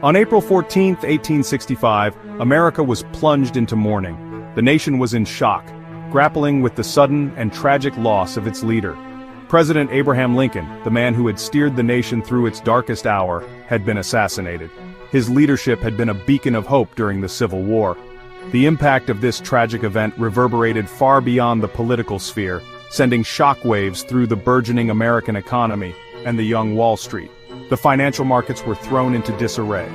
On April 14, 1865, America was plunged into mourning. The nation was in shock, grappling with the sudden and tragic loss of its leader. President Abraham Lincoln, the man who had steered the nation through its darkest hour, had been assassinated. His leadership had been a beacon of hope during the Civil War. The impact of this tragic event reverberated far beyond the political sphere, sending shockwaves through the burgeoning American economy and the young Wall Street. The financial markets were thrown into disarray.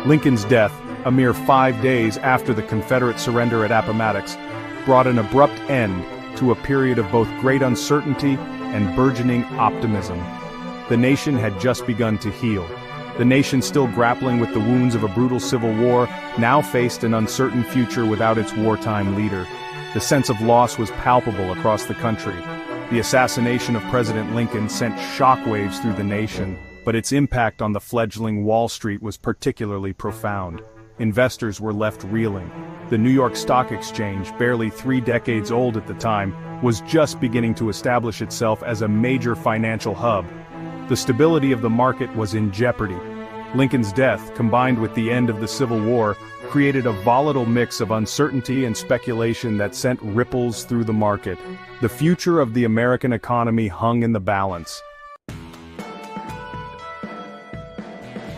Lincoln's death, a mere 5 days after the Confederate surrender at Appomattox, brought an abrupt end to a period of both great uncertainty and burgeoning optimism. The nation had just begun to heal. The nation, still grappling with the wounds of a brutal civil war, now faced an uncertain future without its wartime leader. The sense of loss was palpable across the country. The assassination of President Lincoln sent shockwaves through the nation, but its impact on the fledgling Wall Street was particularly profound. Investors were left reeling. The New York Stock Exchange, barely 3 decades old at the time, was just beginning to establish itself as a major financial hub. The stability of the market was in jeopardy. Lincoln's death, combined with the end of the Civil War, created a volatile mix of uncertainty and speculation that sent ripples through the market. The future of the American economy hung in the balance.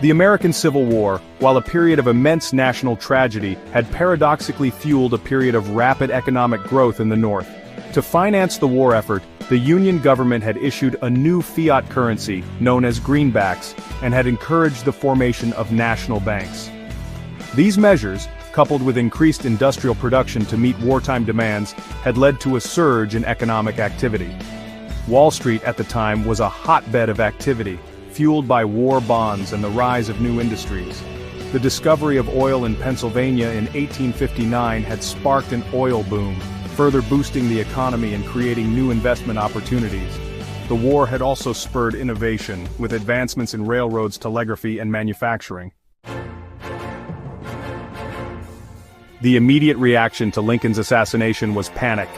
The American Civil War, while a period of immense national tragedy, had paradoxically fueled a period of rapid economic growth in the North. To finance the war effort, the Union government had issued a new fiat currency, known as greenbacks, and had encouraged the formation of national banks. These measures, coupled with increased industrial production to meet wartime demands, had led to a surge in economic activity. Wall Street at the time was a hotbed of activity, fueled by war bonds and the rise of new industries. The discovery of oil in Pennsylvania in 1859 had sparked an oil boom, further boosting the economy and creating new investment opportunities. The war had also spurred innovation, with advancements in railroads, telegraphy, and manufacturing. The immediate reaction to Lincoln's assassination was panic.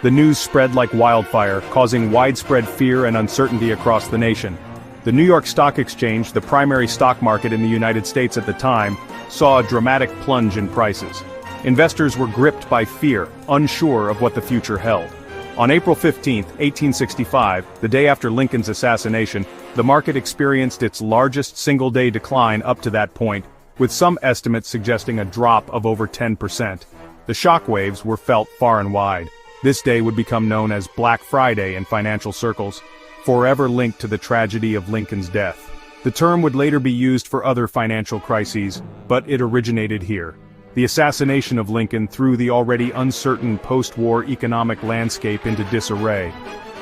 The news spread like wildfire, causing widespread fear and uncertainty across the nation. The New York Stock Exchange, the primary stock market in the United States at the time, saw a dramatic plunge in prices. Investors were gripped by fear, unsure of what the future held. On April 15, 1865, the day after Lincoln's assassination, the market experienced its largest single-day decline up to that point, with some estimates suggesting a drop of over 10%. The shockwaves were felt far and wide. This day would become known as Black Friday in financial circles, forever linked to the tragedy of Lincoln's death. The term would later be used for other financial crises, but it originated here. The assassination of Lincoln threw the already uncertain post-war economic landscape into disarray.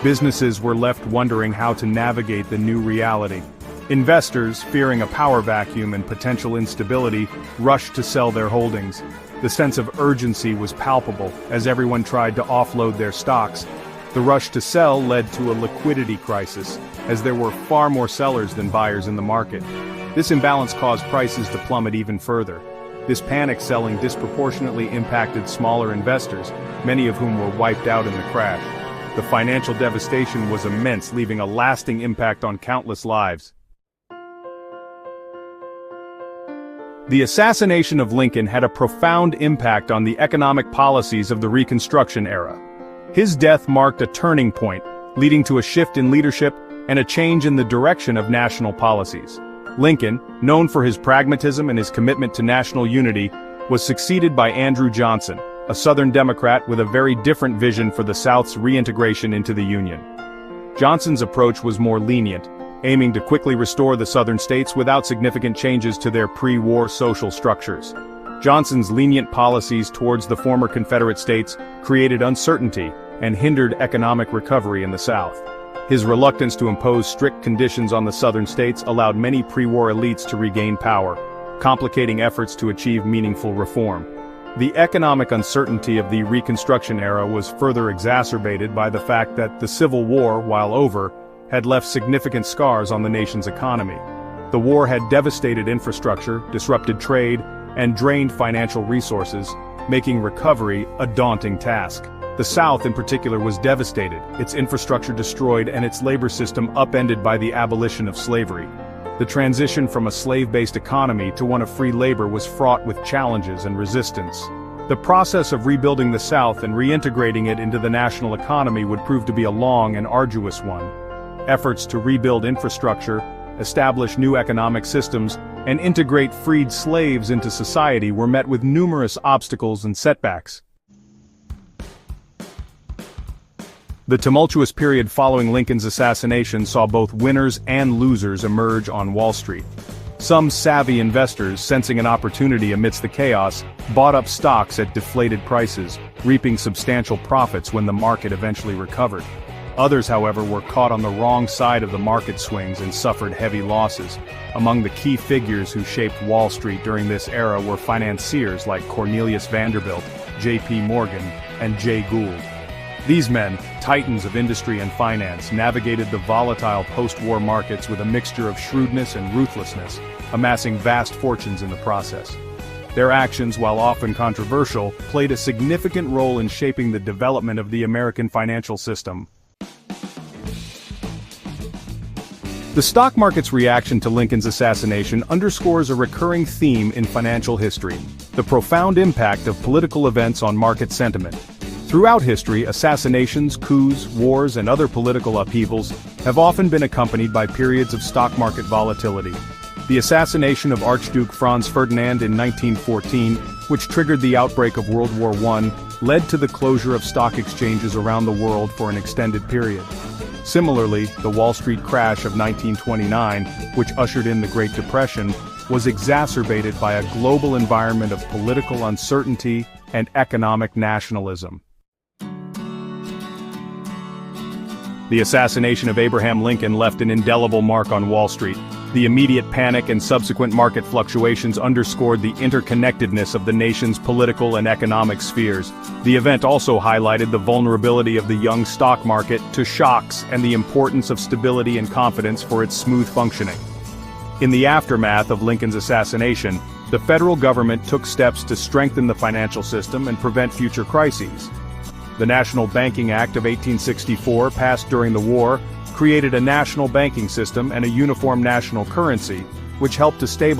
Businesses were left wondering how to navigate the new reality. Investors, fearing a power vacuum and potential instability, rushed to sell their holdings. The sense of urgency was palpable as everyone tried to offload their stocks. The rush to sell led to a liquidity crisis, as there were far more sellers than buyers in the market. This imbalance caused prices to plummet even further. This panic selling disproportionately impacted smaller investors, many of whom were wiped out in the crash. The financial devastation was immense, leaving a lasting impact on countless lives. The assassination of Lincoln had a profound impact on the economic policies of the Reconstruction era. His death marked a turning point, leading to a shift in leadership and a change in the direction of national policies. Lincoln, known for his pragmatism and his commitment to national unity, was succeeded by Andrew Johnson, a Southern Democrat with a very different vision for the South's reintegration into the Union. Johnson's approach was more lenient, aiming to quickly restore the Southern states without significant changes to their pre-war social structures. Johnson's lenient policies towards the former Confederate states created uncertainty and hindered economic recovery in the South. His reluctance to impose strict conditions on the Southern states allowed many pre-war elites to regain power, complicating efforts to achieve meaningful reform. The economic uncertainty of the Reconstruction era was further exacerbated by the fact that the Civil War, while over, had left significant scars on the nation's economy. The war had devastated infrastructure, disrupted trade, and drained financial resources, making recovery a daunting task. The South in particular was devastated, its infrastructure destroyed and its labor system upended by the abolition of slavery. The transition from a slave-based economy to one of free labor was fraught with challenges and resistance. The process of rebuilding the South and reintegrating it into the national economy would prove to be a long and arduous one. Efforts to rebuild infrastructure, establish new economic systems, and integrate freed slaves into society were met with numerous obstacles and setbacks. The tumultuous period following Lincoln's assassination saw both winners and losers emerge on Wall Street. Some savvy investors, sensing an opportunity amidst the chaos, bought up stocks at deflated prices, reaping substantial profits when the market eventually recovered. Others, however, were caught on the wrong side of the market swings and suffered heavy losses. Among the key figures who shaped Wall Street during this era were financiers like Cornelius Vanderbilt, J.P. Morgan, and Jay Gould. These men, titans of industry and finance, navigated the volatile post-war markets with a mixture of shrewdness and ruthlessness, amassing vast fortunes in the process. Their actions, while often controversial, played a significant role in shaping the development of the American financial system. The stock market's reaction to Lincoln's assassination underscores a recurring theme in financial history: the profound impact of political events on market sentiment. Throughout history, assassinations, coups, wars, and other political upheavals have often been accompanied by periods of stock market volatility. The assassination of Archduke Franz Ferdinand in 1914, which triggered the outbreak of World War I, led to the closure of stock exchanges around the world for an extended period. Similarly, the Wall Street crash of 1929, which ushered in the Great Depression, was exacerbated by a global environment of political uncertainty and economic nationalism. The assassination of Abraham Lincoln left an indelible mark on Wall Street. The immediate panic and subsequent market fluctuations underscored the interconnectedness of the nation's political and economic spheres. The event also highlighted the vulnerability of the young stock market to shocks and the importance of stability and confidence for its smooth functioning. In the aftermath of Lincoln's assassination, the federal government took steps to strengthen the financial system and prevent future crises. The National Banking Act of 1864, passed during the war, created a national banking system and a uniform national currency, which helped to stabilize